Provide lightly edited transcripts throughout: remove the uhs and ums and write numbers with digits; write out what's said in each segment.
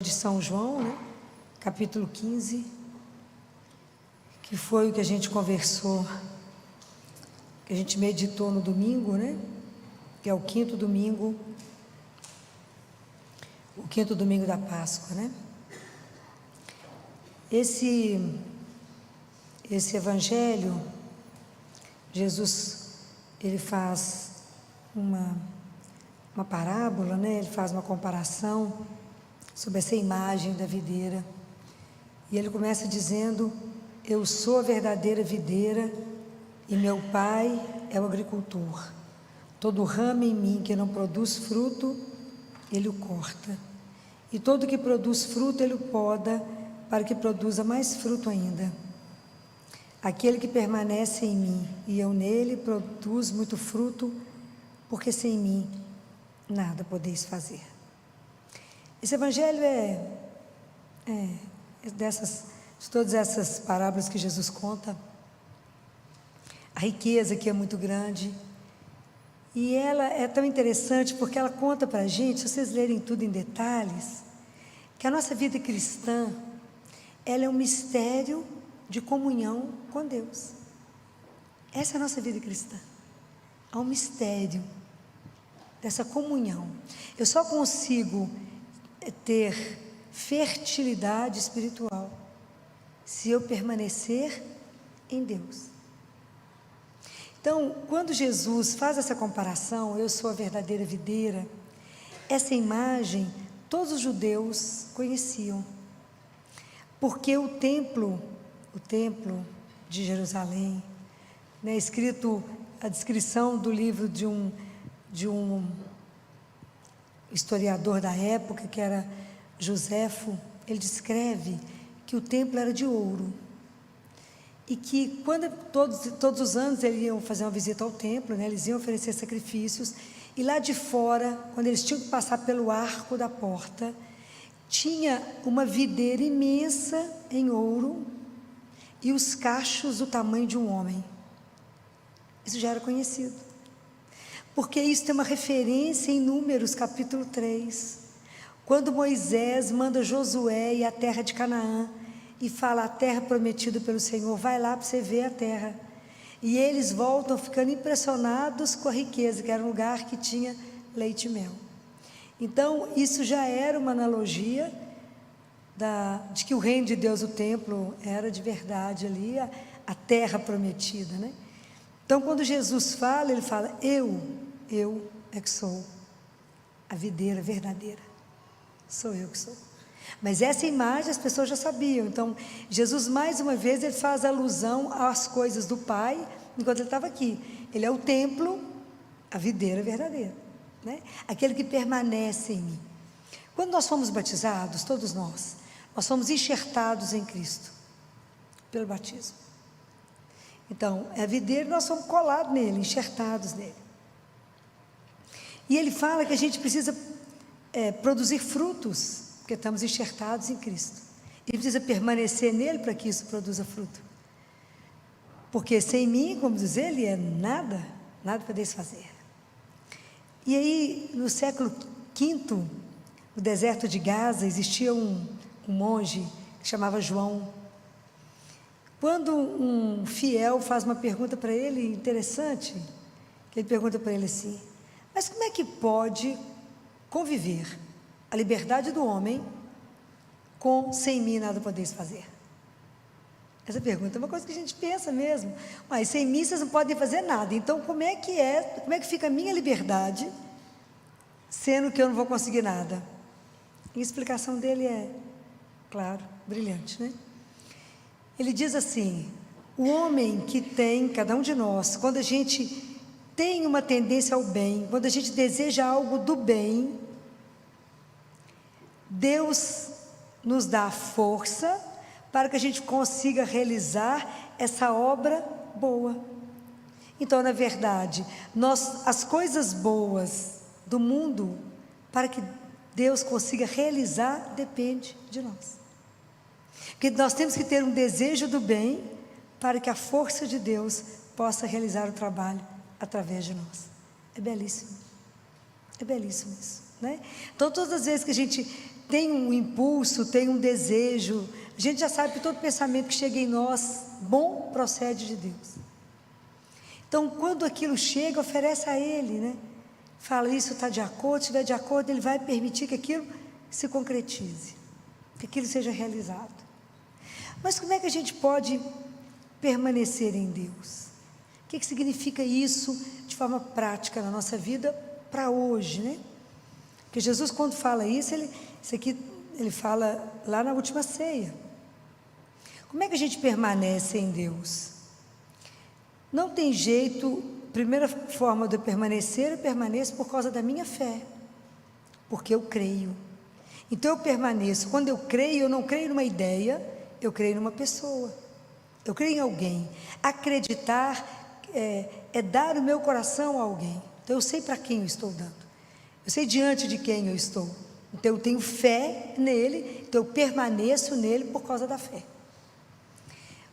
De São João, né? Capítulo 15, que foi o que a gente conversou, que a gente meditou no domingo, né? Que é o quinto domingo da Páscoa, né? Esse evangelho, Jesus, ele faz uma parábola, né? Ele faz uma comparação sobre essa imagem da videira. E ele começa dizendo: eu sou a verdadeira videira e meu pai é o agricultor. Todo ramo em mim que não produz fruto, ele o corta. E todo que produz fruto, ele o poda, para que produza mais fruto ainda. Aquele que permanece em mim e eu nele, produz muito fruto, porque sem mim nada podeis fazer. Esse evangelho de todas essas parábolas que Jesus conta, a riqueza que é muito grande, e ela é tão interessante porque ela conta para a gente, se vocês lerem tudo em detalhes, que a nossa vida cristã, ela é um mistério de comunhão com Deus. Essa é a nossa vida cristã, há um mistério dessa comunhão. Eu só consigo ter fertilidade espiritual se eu permanecer em Deus. Então, quando Jesus faz essa comparação, eu sou a verdadeira videira, essa imagem todos os judeus conheciam, porque o templo de Jerusalém, né, escrito a descrição do livro de um historiador da época, que era Joséfo, ele descreve que o templo era de ouro, e que quando todos os anos eles iam fazer uma visita ao templo, né, eles iam oferecer sacrifícios, e lá de fora, quando eles tinham que passar pelo arco da porta, tinha uma videira imensa em ouro, e os cachos do tamanho de um homem. Isso já era conhecido, porque isso tem uma referência em Números capítulo 3, quando Moisés manda Josué ir à terra de Canaã, e fala: a terra prometida pelo Senhor, vai lá para você ver a terra. E eles voltam ficando impressionados com a riqueza, que era um lugar que tinha leite e mel. Então, isso já era uma analogia de que o reino de Deus, o templo, era de verdade ali, a terra prometida, né? Então, quando Jesus fala, ele fala: eu é que sou a videira verdadeira, sou eu que sou. Mas essa imagem as pessoas já sabiam. Então, Jesus, mais uma vez, ele faz alusão às coisas do Pai, enquanto ele estava aqui. Ele é o templo, a videira verdadeira, né? Aquele que permanece em mim. Quando nós fomos batizados, todos nós fomos enxertados em Cristo, pelo batismo. Então, é a videira, nós somos colados nele, enxertados nele. E ele fala que a gente precisa produzir frutos, porque estamos enxertados em Cristo. Ele precisa permanecer nele para que isso produza fruto. Porque sem mim, como diz ele, nada podeis fazer. E aí, no século V, no deserto de Gaza, existia um monge que chamava João. Quando um fiel faz uma pergunta para ele interessante, que ele pergunta para ele assim: mas como é que pode conviver a liberdade do homem com sem mim nada podeis fazer? Essa pergunta é uma coisa que a gente pensa mesmo. Mas sem mim vocês não podem fazer nada. Então como é que fica a minha liberdade, sendo que eu não vou conseguir nada? E a explicação dele é, claro, brilhante, né? Ele diz assim: o homem que tem, cada um de nós, quando a gente tem uma tendência ao bem, quando a gente deseja algo do bem, Deus nos dá a força para que a gente consiga realizar essa obra boa. Então, na verdade, as coisas boas do mundo, para que Deus consiga realizar, depende de nós. Porque nós temos que ter um desejo do bem para que a força de Deus possa realizar o trabalho através de nós. É belíssimo isso, né? Então, todas as vezes que a gente tem um impulso, tem um desejo. A gente já sabe que todo pensamento que chega em nós, bom, procede de Deus. Então, quando aquilo chega, oferece a Ele, né? Fala, isso está de acordo, se estiver de acordo, Ele vai permitir que aquilo se concretize, que aquilo seja realizado. Mas como é que a gente pode permanecer em Deus? O que significa isso de forma prática na nossa vida para hoje, né? Porque Jesus, quando fala isso, ele fala lá na última ceia. Como é que a gente permanece em Deus? Não tem jeito. Primeira forma de eu permanecer, eu permaneço por causa da minha fé, porque eu creio. Então eu permaneço. Quando eu creio, eu não creio numa ideia, eu creio numa pessoa, eu creio em alguém. Acreditar é dar o meu coração a alguém. Então eu sei para quem eu estou dando, eu sei diante de quem eu estou. Então eu tenho fé nele, então eu permaneço nele por causa da fé.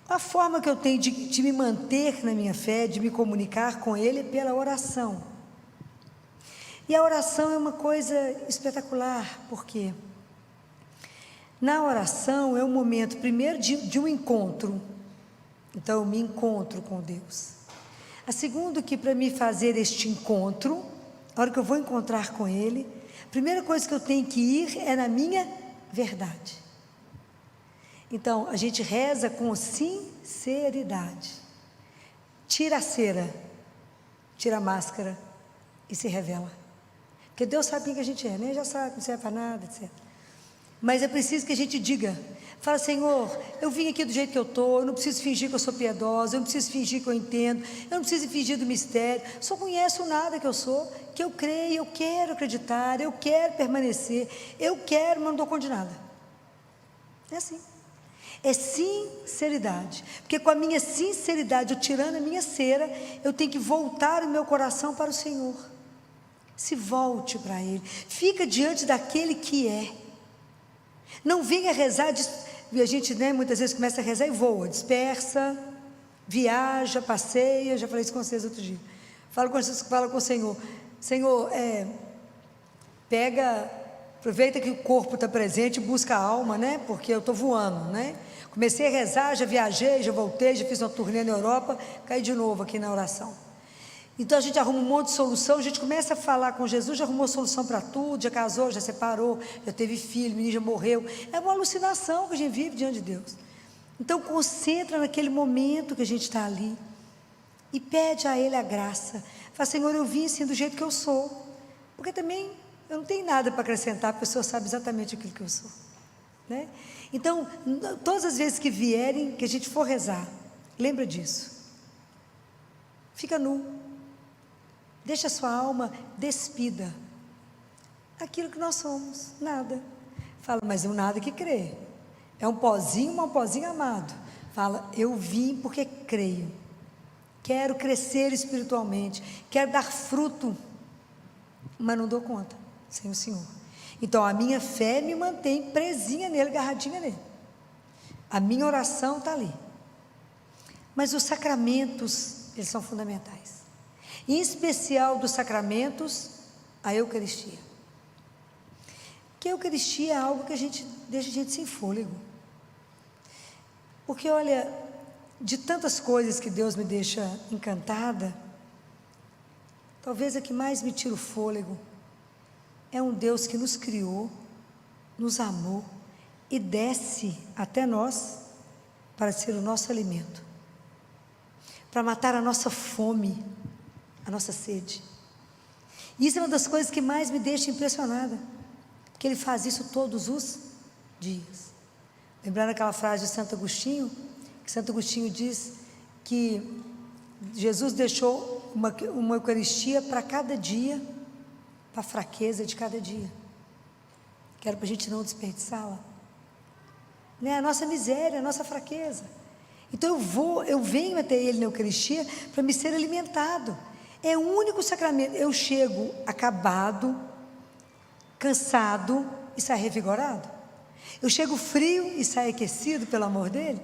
A forma que eu tenho de me manter na minha fé, de me comunicar com Ele, é pela oração. E a oração é uma coisa espetacular, porque na oração é um momento, primeiro, de um encontro. Então, eu me encontro com Deus. A segunda, que para me fazer este encontro, a hora que eu vou encontrar com Ele, a primeira coisa que eu tenho que ir é na minha verdade. Então, a gente reza com sinceridade. Tira a cera, tira a máscara e se revela. Porque Deus sabe quem que a gente é, né? Já sabe, não serve para nada, etc. Mas é preciso que a gente diga, fala, Senhor, eu vim aqui do jeito que eu estou, eu não preciso fingir que eu sou piedosa, eu não preciso fingir que eu entendo, eu não preciso fingir do mistério, só conheço nada que eu sou, que eu creio, eu quero acreditar, eu quero permanecer, eu quero, mas não dou conta de nada. É assim. É sinceridade, porque com a minha sinceridade, eu tirando a minha cera, eu tenho que voltar o meu coração para o Senhor. Se volte para Ele, fica diante daquele que é. Não venha rezar, a gente, né, muitas vezes começa a rezar e voa, dispersa, viaja, passeia. Já falei isso com vocês outro dia. Fala com o Senhor, Senhor, aproveita que o corpo está presente, busca a alma, né? Porque eu estou voando, né? Comecei a rezar, já viajei, já voltei, já fiz uma turnê na Europa, caí de novo aqui na oração. Então a gente arruma um monte de solução, a gente começa a falar com Jesus, já arrumou solução para tudo, já casou, já separou, já teve filho, o menino já morreu. É uma alucinação que a gente vive diante de Deus. Então concentra naquele momento que a gente está ali e pede a Ele a graça. Fala, Senhor, eu vim assim do jeito que eu sou, porque também eu não tenho nada para acrescentar, porque o Senhor sabe exatamente aquilo que eu sou, né? Então, todas as vezes que vierem, que a gente for rezar, lembra disso. Fica nu. Deixa a sua alma despida. Aquilo que nós somos, nada. Fala, mas é um nada que crê. É um pozinho, mas um pozinho amado. Fala, eu vim porque creio. Quero crescer espiritualmente. Quero dar fruto. Mas não dou conta sem o Senhor. Então a minha fé me mantém presinha nele, agarradinha nele. A minha oração está ali. Mas os sacramentos, eles são fundamentais. Em especial dos sacramentos, a Eucaristia. Porque a Eucaristia é algo que deixa a gente sem fôlego. Porque olha, de tantas coisas que Deus me deixa encantada, talvez a que mais me tira o fôlego é um Deus que nos criou, nos amou e desce até nós para ser o nosso alimento, para matar a nossa fome, a nossa sede. E isso é uma das coisas que mais me deixa impressionada, porque Ele faz isso todos os dias. Lembrando aquela frase de Santo Agostinho, que Santo Agostinho diz que Jesus deixou uma Eucaristia para cada dia, para a fraqueza de cada dia, que era para a gente não desperdiçá-la, né? A nossa miséria, a nossa fraqueza. Então eu venho até Ele na Eucaristia para me ser alimentado. É o único sacramento. Eu chego acabado, cansado e saio revigorado. Eu chego frio e saio aquecido pelo amor dEle.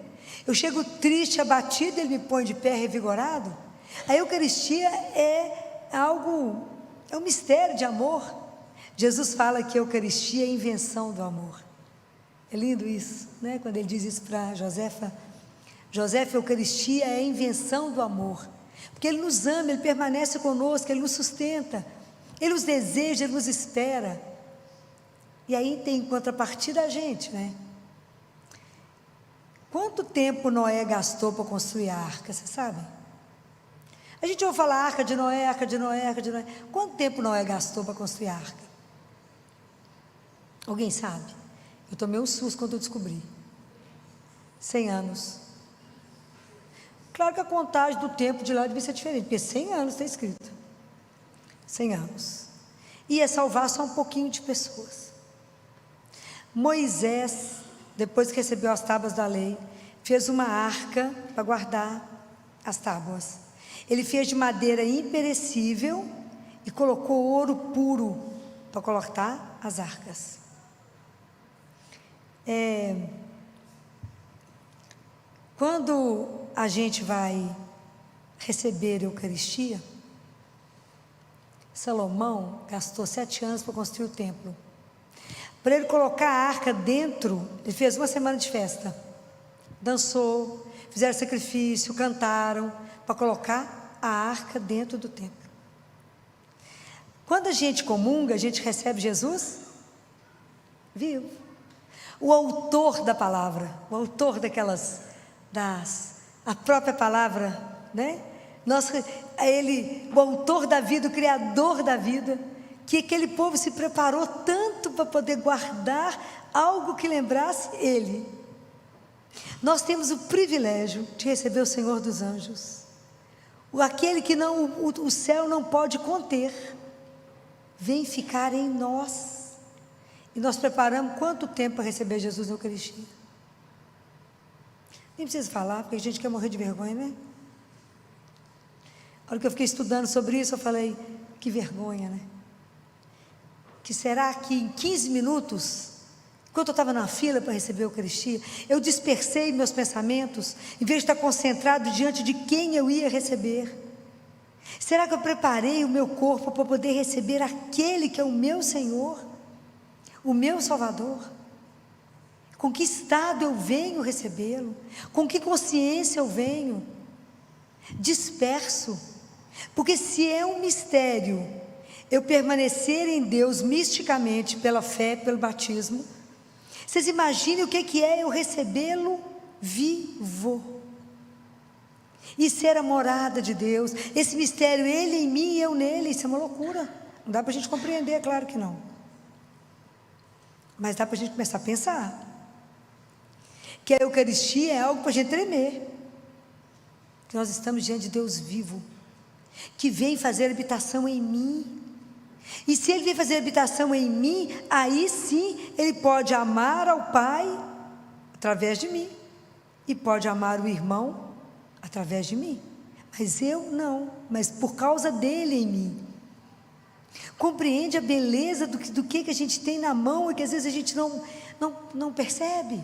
Eu chego triste, abatido, Ele me põe de pé revigorado. A Eucaristia é algo, é um mistério de amor. Jesus fala que a Eucaristia é a invenção do amor. É lindo isso, né? Quando ele diz isso para Josefa. Josefa, a Eucaristia é a invenção do amor. Porque Ele nos ama, Ele permanece conosco, Ele nos sustenta. Ele nos deseja, Ele nos espera. E aí tem em contrapartida a gente, né? Quanto tempo Noé gastou para construir a arca, vocês sabem? A gente ouve falar arca de Noé, arca de Noé, arca de Noé. Quanto tempo Noé gastou para construir a arca? Alguém sabe? Eu tomei um susto quando eu descobri. 100 anos. Claro que a contagem do tempo de lá devia ser diferente, porque 100 anos está escrito. 100 anos. Ia salvar só um pouquinho de pessoas. Moisés, depois que recebeu as tábuas da lei, fez uma arca para guardar as tábuas. Ele fez de madeira imperecível e colocou ouro puro para colocar as arcas. Quando a gente vai receber a Eucaristia, Salomão gastou 7 anos para construir o templo. Para ele colocar a arca dentro, ele fez 1 semana de festa. Dançou, fizeram sacrifício, cantaram, para colocar a arca dentro do templo. Quando a gente comunga, a gente recebe Jesus vivo. O autor da palavra, o autor a própria palavra, né? O autor da vida, o criador da vida, que aquele povo se preparou tanto para poder guardar algo que lembrasse ele. Nós temos o privilégio de receber o Senhor dos anjos, aquele que o céu não pode conter, vem ficar em nós. E nós preparamos quanto tempo para receber Jesus na Eucaristia? Nem precisa falar, porque a gente quer morrer de vergonha, né? A hora que eu fiquei estudando sobre isso, eu falei, que vergonha, né? Que será que em 15 minutos, enquanto eu estava na fila para receber a Eucaristia, eu dispersei meus pensamentos, em vez de estar concentrado diante de quem eu ia receber? Será que eu preparei o meu corpo para poder receber aquele que é o meu Senhor? O meu Salvador? Com que estado eu venho recebê-lo? Com que consciência eu venho? Disperso. Porque se é um mistério eu permanecer em Deus misticamente pela fé, pelo batismo, vocês imaginem o que é eu recebê-lo vivo e ser a morada de Deus. Esse mistério, Ele em mim e eu nele, isso é uma loucura. Não dá para a gente compreender, é claro que não, mas dá para a gente começar a pensar que a Eucaristia é algo para a gente tremer, que nós estamos diante de Deus vivo, que vem fazer habitação em mim. E se Ele vem fazer habitação em mim, aí sim Ele pode amar ao Pai através de mim, e pode amar o irmão através de mim, mas eu não, mas por causa dele em mim. Compreende a beleza do que a gente tem na mão e que às vezes a gente não percebe.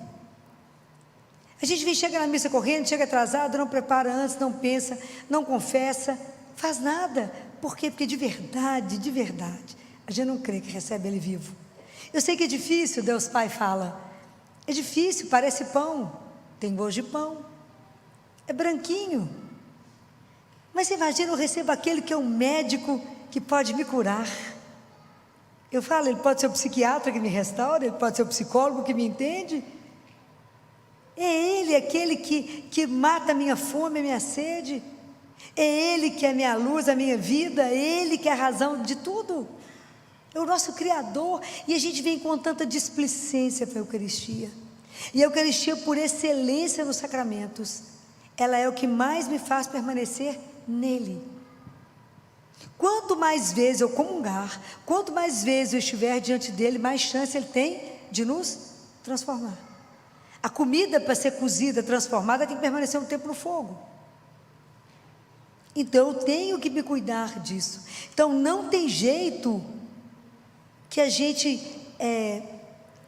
A gente chega na missa correndo, chega atrasado, não prepara antes, não pensa, não confessa, faz nada. Por quê? Porque de verdade, a gente não crê que recebe Ele vivo. Eu sei que é difícil, Deus Pai fala, é difícil, parece pão, tem gosto de pão, é branquinho, mas você imagina, eu recebo aquele que é um médico que pode me curar. Eu falo, Ele pode ser o psiquiatra que me restaura, Ele pode ser o psicólogo que me entende. É Ele aquele que mata a minha fome, a minha sede. É Ele que é a minha luz, a minha vida. É Ele que é a razão de tudo. É o nosso Criador. E a gente vem com tanta displicência para a Eucaristia. E a Eucaristia, por excelência nos sacramentos, ela é o que mais me faz permanecer nele. Quanto mais vezes eu comungar, quanto mais vezes eu estiver diante dele, mais chance ele tem de nos transformar. A comida, para ser cozida, transformada, tem que permanecer um tempo no fogo. Então eu tenho que me cuidar disso. Então não tem jeito que a gente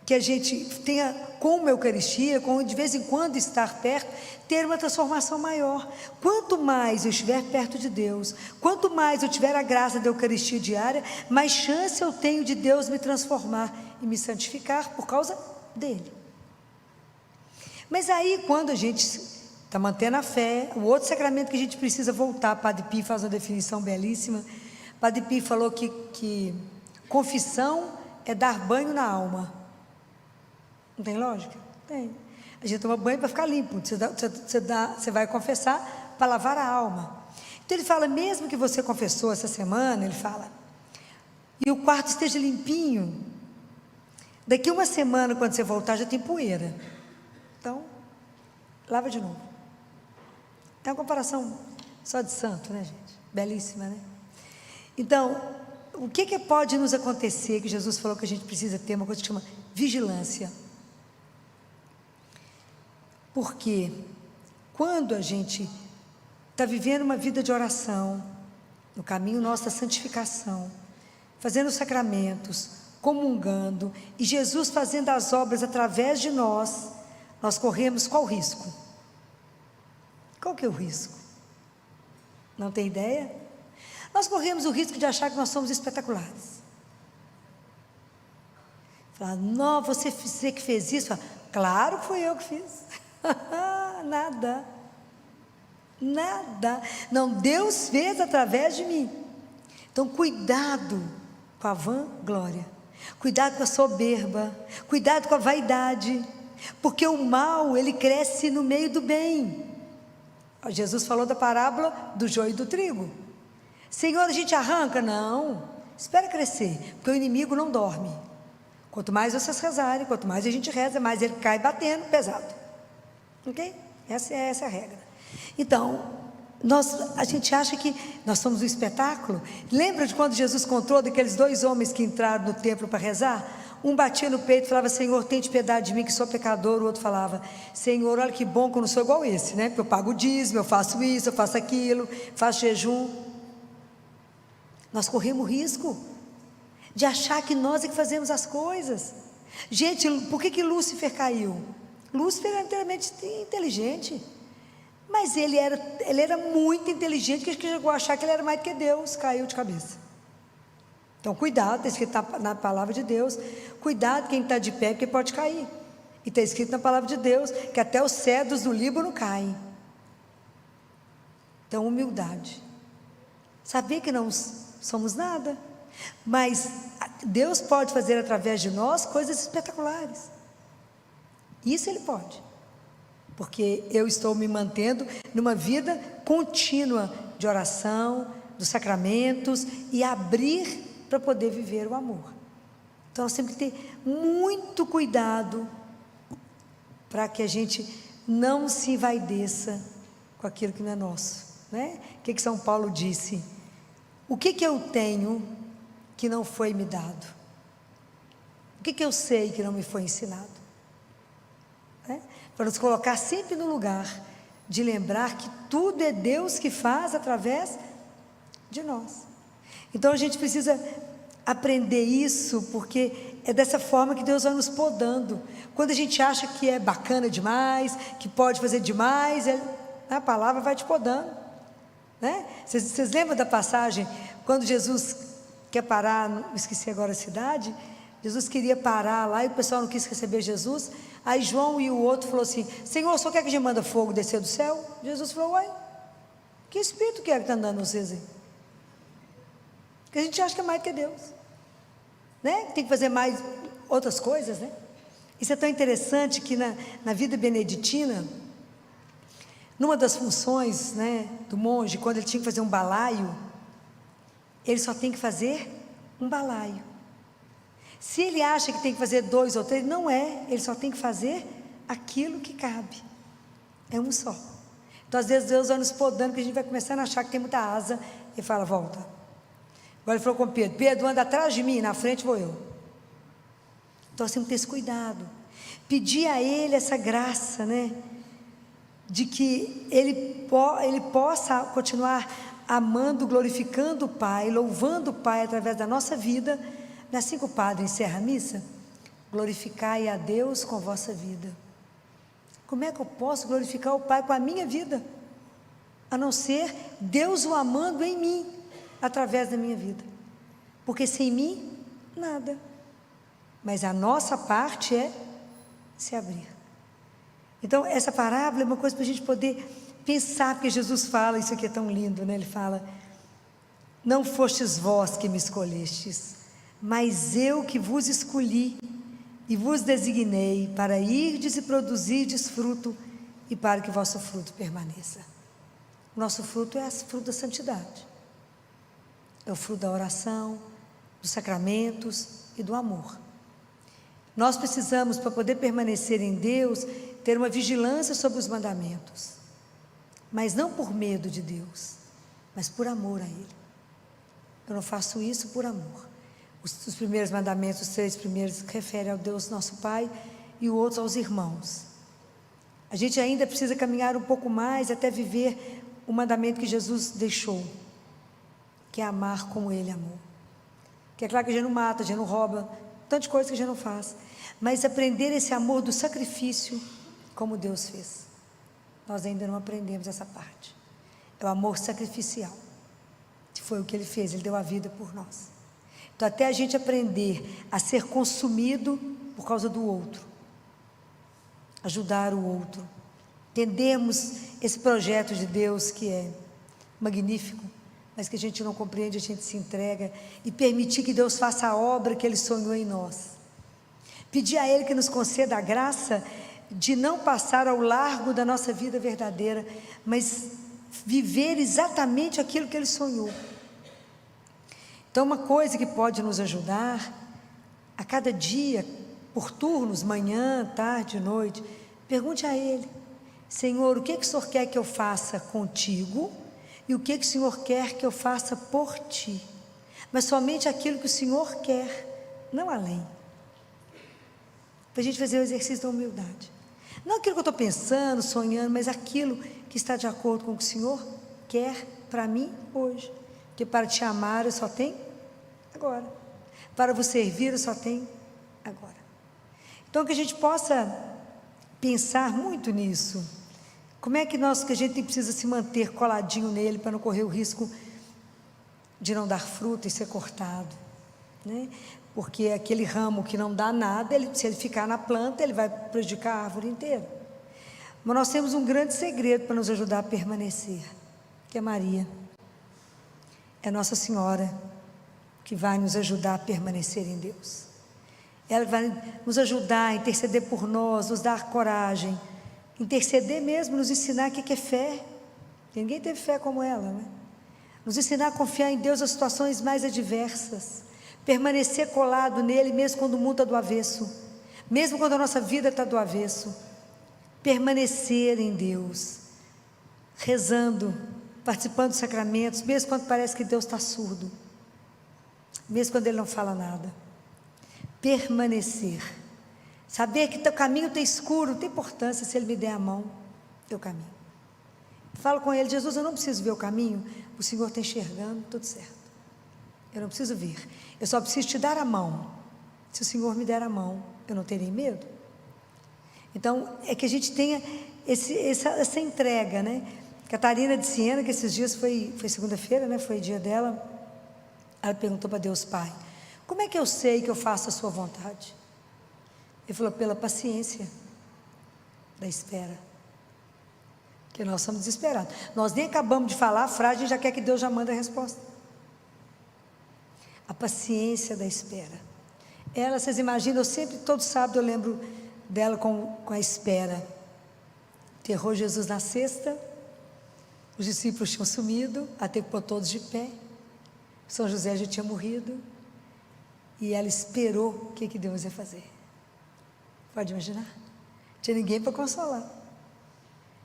que a gente tenha, como a Eucaristia, com de vez em quando estar perto, ter uma transformação maior. Quanto mais eu estiver perto de Deus, quanto mais eu tiver a graça da Eucaristia diária, mais chance eu tenho de Deus me transformar e me santificar por causa dele. Mas aí, quando a gente está mantendo a fé, o outro sacramento que a gente precisa voltar, Padre Pio faz uma definição belíssima. Padre Pio falou que confissão é dar banho na alma. Não tem lógica? Tem. A gente toma banho para ficar limpo. Você vai confessar para lavar a alma. Então ele fala, mesmo que você confessou essa semana, ele fala, e o quarto esteja limpinho, daqui uma semana, quando você voltar, já tem poeira. Então, lava de novo. É uma comparação só de santo, né, gente? Belíssima, né? Então, o que pode nos acontecer, que Jesus falou que a gente precisa ter uma coisa que chama vigilância. Porque quando a gente está vivendo uma vida de oração, no caminho nosso da santificação, fazendo os sacramentos, comungando, e Jesus fazendo as obras através de nós, nós corremos qual risco? Qual que é o risco? Não tem ideia? Nós corremos o risco de achar que nós somos espetaculares. Falar, não, você que fez isso? Fala, claro que fui eu que fiz. Nada. Nada. Não, Deus fez através de mim. Então, cuidado com a vanglória. Cuidado com a soberba. Cuidado com a vaidade. Porque o mal, ele cresce no meio do bem. Jesus falou da parábola do joio e do trigo. Senhor, a gente arranca? Não, espera crescer, porque o inimigo não dorme. Quanto mais vocês rezarem, quanto mais a gente reza, mais ele cai batendo pesado. Ok? Essa é a regra. Então, a gente acha que nós somos um espetáculo. Lembra de quando Jesus contou daqueles 2 homens que entraram no templo para rezar? Um batia no peito e falava, Senhor, tente piedade de mim que sou pecador. O outro falava, Senhor, olha que bom que eu não sou igual esse, né? Porque eu pago o dízimo, eu faço isso, eu faço aquilo, faço jejum. Nós corremos risco de achar que nós é que fazemos as coisas. Gente, por que Lúcifer caiu? Lúcifer era inteiramente inteligente, mas ele era muito inteligente, que chegou a achar que ele era mais do que Deus, caiu de cabeça. Então, cuidado, está escrito na palavra de Deus, cuidado quem está de pé, porque pode cair. E está escrito na palavra de Deus, que até os cedros do Líbano caem. Então, humildade. Saber que não somos nada, mas Deus pode fazer através de nós coisas espetaculares. Isso Ele pode. Porque eu estou me mantendo numa vida contínua de oração, dos sacramentos e abrir para poder viver o amor. Então, nós temos que ter muito cuidado para que a gente não se envaideça com aquilo que não é nosso, né? O que São Paulo disse? O que eu tenho que não foi me dado? O que eu sei que não me foi ensinado? Né? Para nos colocar sempre no lugar de lembrar que tudo é Deus que faz através de nós. Então a gente precisa aprender isso, porque é dessa forma que Deus vai nos podando. Quando a gente acha que é bacana demais, que pode fazer demais, a palavra vai te podando, né? Vocês lembram da passagem quando Jesus quer parar, esqueci agora a cidade, Jesus queria parar lá e o pessoal não quis receber Jesus. Aí João e o outro falou assim, Senhor, só quer que a gente manda fogo descer do céu? Jesus falou, uai, que espírito que é que está andando vocês aí? Porque a gente acha que é mais do que Deus, né? Tem que fazer mais outras coisas, né? Isso é tão interessante que na vida beneditina, numa das funções, né, do monge, quando ele tinha que fazer um balaio, ele só tem que fazer um balaio. Se ele acha que tem que fazer 2 ou 3, não é, ele só tem que fazer aquilo que cabe, é um só. Então às vezes Deus vai nos podando, que a gente vai começando a achar que tem muita asa, e fala, volta. Agora ele falou com Pedro, Pedro anda atrás de mim, na frente vou eu. Então nós temos que ter esse cuidado, pedir a Ele essa graça, né, de que Ele possa continuar amando, glorificando o Pai, louvando o Pai através da nossa vida. Assim que o padre encerra a missa, glorificai a Deus com a vossa vida. Como é que eu posso glorificar o Pai com a minha vida? A não ser Deus o amando em mim, através da minha vida. Porque sem mim, nada. Mas a nossa parte é se abrir. Então, essa parábola é uma coisa para a gente poder pensar, porque Jesus fala, isso aqui é tão lindo, né? Ele fala: não fostes vós que me escolhestes, mas eu que vos escolhi e vos designei para irdes e produzirdes fruto, e para que vosso fruto permaneça. O nosso fruto é o fruto da santidade, é o fruto da oração, dos sacramentos e do amor. Nós precisamos, para poder permanecer em Deus, ter uma vigilância sobre os mandamentos, mas não por medo de Deus, mas por amor a Ele. Eu não faço isso por amor. Os primeiros mandamentos, os 3 primeiros, referem ao Deus nosso Pai, e o outro aos irmãos. A gente ainda precisa caminhar um pouco mais até viver o mandamento que Jesus deixou, que é amar como Ele amou. Que é claro que a gente não mata, a gente não rouba, tantas coisas que a gente não faz, mas aprender esse amor do sacrifício como Deus fez. Nós ainda não aprendemos essa parte. É o amor sacrificial, que foi o que Ele fez, Ele deu a vida por nós. Então, até a gente aprender a ser consumido por causa do outro, ajudar o outro, entendemos esse projeto de Deus que é magnífico, mas que a gente não compreende, a gente se entrega, e permitir que Deus faça a obra que Ele sonhou em nós. Pedir a Ele que nos conceda a graça de não passar ao largo da nossa vida verdadeira, mas viver exatamente aquilo que Ele sonhou. Então, uma coisa que pode nos ajudar, a cada dia, por turnos, manhã, tarde, noite, pergunte a Ele: Senhor, o que o Senhor quer que eu faça contigo? E o que o Senhor quer que eu faça por Ti? Mas somente aquilo que o Senhor quer, não além. Para a gente fazer o exercício da humildade. Não aquilo que eu estou pensando, sonhando, mas aquilo que está de acordo com o que o Senhor quer para mim hoje. Porque para Te amar eu só tenho agora. Para vos servir eu só tenho agora. Então que a gente possa pensar muito nisso. Como é que a gente precisa se manter coladinho nele para não correr o risco de não dar fruto e ser cortado, né? Porque aquele ramo que não dá nada, se ele ficar na planta, ele vai prejudicar a árvore inteira. Mas nós temos um grande segredo para nos ajudar a permanecer, que é Maria. É Nossa Senhora que vai nos ajudar a permanecer em Deus. Ela vai nos ajudar a interceder por nós, nos dar coragem, interceder mesmo, nos ensinar o que é fé. Ninguém teve fé como ela, né? Nos ensinar a confiar em Deus nas situações mais adversas, permanecer colado nele mesmo quando o mundo está do avesso, mesmo quando a nossa vida está do avesso, permanecer em Deus, rezando, participando dos sacramentos, mesmo quando parece que Deus está surdo, mesmo quando Ele não fala nada. Permanecer, saber que teu caminho está escuro, não tem importância se Ele me der a mão, teu caminho. Falo com Ele: Jesus, eu não preciso ver o caminho, o Senhor está enxergando, tudo certo. Eu não preciso ver, eu só preciso Te dar a mão. Se o Senhor me der a mão, eu não terei medo. Então, é que a gente tenha essa entrega, né? Catarina de Siena, que esses dias foi segunda-feira, né? Foi dia dela. Ela perguntou para Deus Pai: como é que eu sei que eu faço a sua vontade? Ele falou: pela paciência da espera. Porque nós somos desesperados. Nós nem acabamos de falar a frase, a gente já quer que Deus já mande a resposta. A paciência da espera. Ela, vocês imaginam, todo sábado eu lembro dela com a espera. Enterrou Jesus na sexta, os discípulos tinham sumido, até que pôr todos de pé. São José já tinha morrido, e ela esperou o que Deus ia fazer. Pode imaginar? Não tinha ninguém para consolar.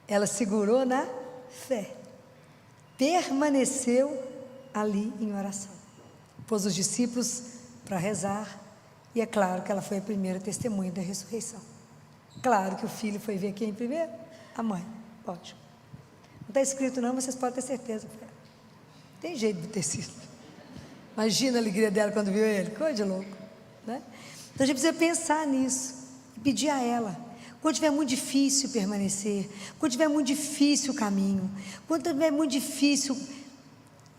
Ela segurou na fé, permaneceu ali em oração, pôs os discípulos para rezar, e é claro que ela foi a primeira testemunha da ressurreição. Claro que o filho foi ver quem primeiro? A mãe, ótimo. Não está escrito não, mas vocês podem ter certeza. Tem jeito de ter sido. Imagina a alegria dela quando viu ele, coisa de louco, né? Então a gente precisa pensar nisso e pedir a ela. Quando tiver muito difícil permanecer, quando tiver muito difícil o caminho, quando tiver muito difícil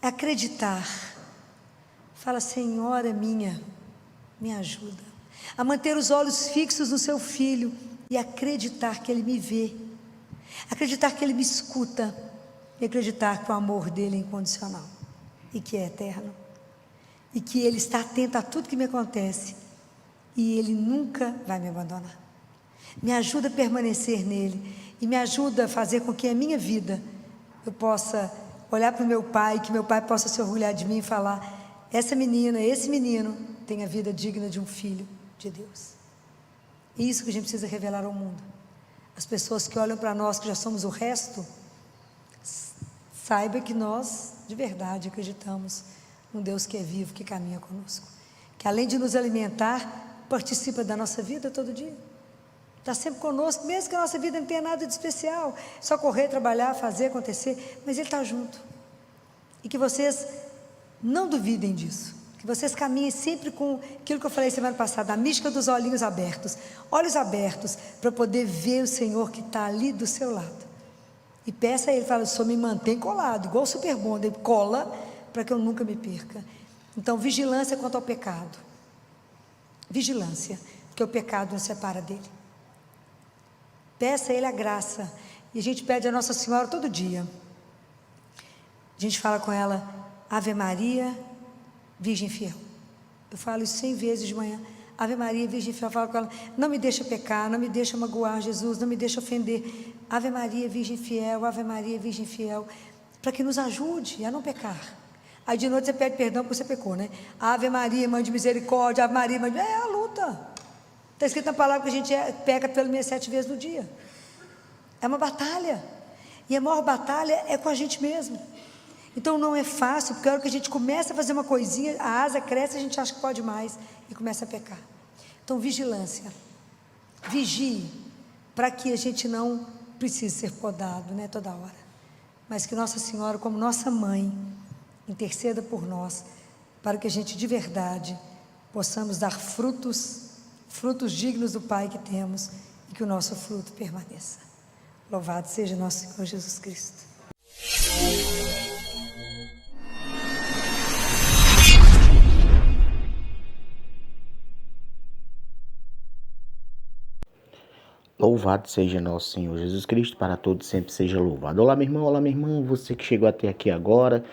acreditar, fala: Senhora minha, me ajuda a manter os olhos fixos no seu filho e acreditar que ele me vê, acreditar que ele me escuta e acreditar que o amor dele é incondicional e que é eterno e que ele está atento a tudo que me acontece e ele nunca vai me abandonar. Me ajuda a permanecer nele e me ajuda a fazer com que a minha vida eu possa olhar para o meu pai, que meu pai possa se orgulhar de mim e falar: essa menina, esse menino tem a vida digna de um filho de Deus. É isso que a gente precisa revelar ao mundo. As pessoas que olham para nós, que já somos o resto, saiba que nós de verdade acreditamos num Deus que é vivo, que caminha conosco, que além de nos alimentar, participa da nossa vida todo dia, está sempre conosco, mesmo que a nossa vida não tenha nada de especial, só correr, trabalhar, fazer acontecer, mas Ele está junto. E que vocês não duvidem disso, que vocês caminhem sempre com aquilo que eu falei semana passada, a mística dos olhinhos abertos, olhos abertos, para poder ver o Senhor que está ali do seu lado. E peça a Ele, fala: o Senhor me mantém colado, igual o Super Bonder, Ele cola para que eu nunca me perca. Então, vigilância quanto ao pecado, vigilância, porque o pecado nos separa dele. Peça a Ele a graça, e a gente pede a Nossa Senhora todo dia. A gente fala com ela: Ave Maria, Virgem Fiel. Eu falo isso 100 vezes de manhã. Ave Maria, Virgem Fiel. Eu falo com ela: não me deixa pecar, não me deixa magoar, Jesus, não me deixa ofender. Ave Maria, Virgem Fiel, Ave Maria, Virgem Fiel, para que nos ajude a não pecar. Aí de noite você pede perdão porque você pecou, né? Ave Maria, Mãe de Misericórdia, Ave Maria, Mãe de... É a luta. Está escrito na palavra que a gente peca pelo menos 7 vezes no dia. É uma batalha. E a maior batalha é com a gente mesmo. Então não é fácil, porque a hora que a gente começa a fazer uma coisinha, a asa cresce, a gente acha que pode mais e começa a pecar. Então vigilância. Vigie, para que a gente não precise ser podado, né, toda hora. Mas que Nossa Senhora, como nossa mãe, interceda por nós, para que a gente de verdade possamos dar frutos dignos do Pai que temos, e que o nosso fruto permaneça. Louvado seja nosso Senhor Jesus Cristo. Louvado seja nosso Senhor Jesus Cristo, para todos sempre seja louvado. Olá, meu irmão, olá, minha irmã, você que chegou até aqui agora,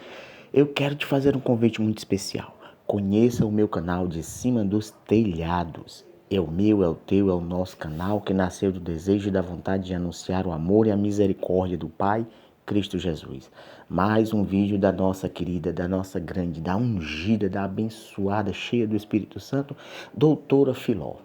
eu quero te fazer um convite muito especial. Conheça o meu canal De Cima dos Telhados. É o meu, é o teu, é o nosso canal que nasceu do desejo e da vontade de anunciar o amor e a misericórdia do Pai, Cristo Jesus. Mais um vídeo da nossa querida, da nossa grande, da ungida, da abençoada, cheia do Espírito Santo, doutora Filó.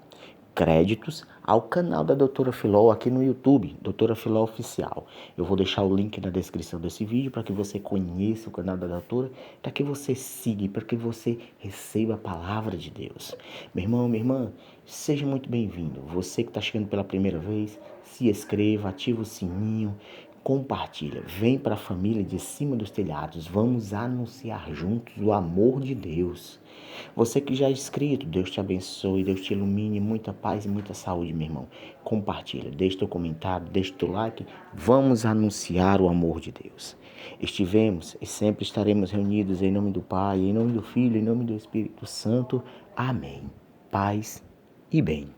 Créditos ao canal da doutora Filó aqui no YouTube, doutora Filó Oficial. Eu vou deixar o link na descrição desse vídeo para que você conheça o canal da doutora, para que você siga, para que você receba a palavra de Deus. Meu irmão, minha irmã, seja muito bem-vindo. Você que está chegando pela primeira vez, se inscreva, ativa o sininho, compartilha, vem para a família De Cima dos Telhados, vamos anunciar juntos o amor de Deus. Você que já é inscrito, Deus te abençoe, Deus te ilumine, muita paz e muita saúde, meu irmão. Compartilha, deixa teu comentário, deixa teu like, vamos anunciar o amor de Deus. Estivemos e sempre estaremos reunidos em nome do Pai, em nome do Filho, em nome do Espírito Santo. Amém. Paz e bem.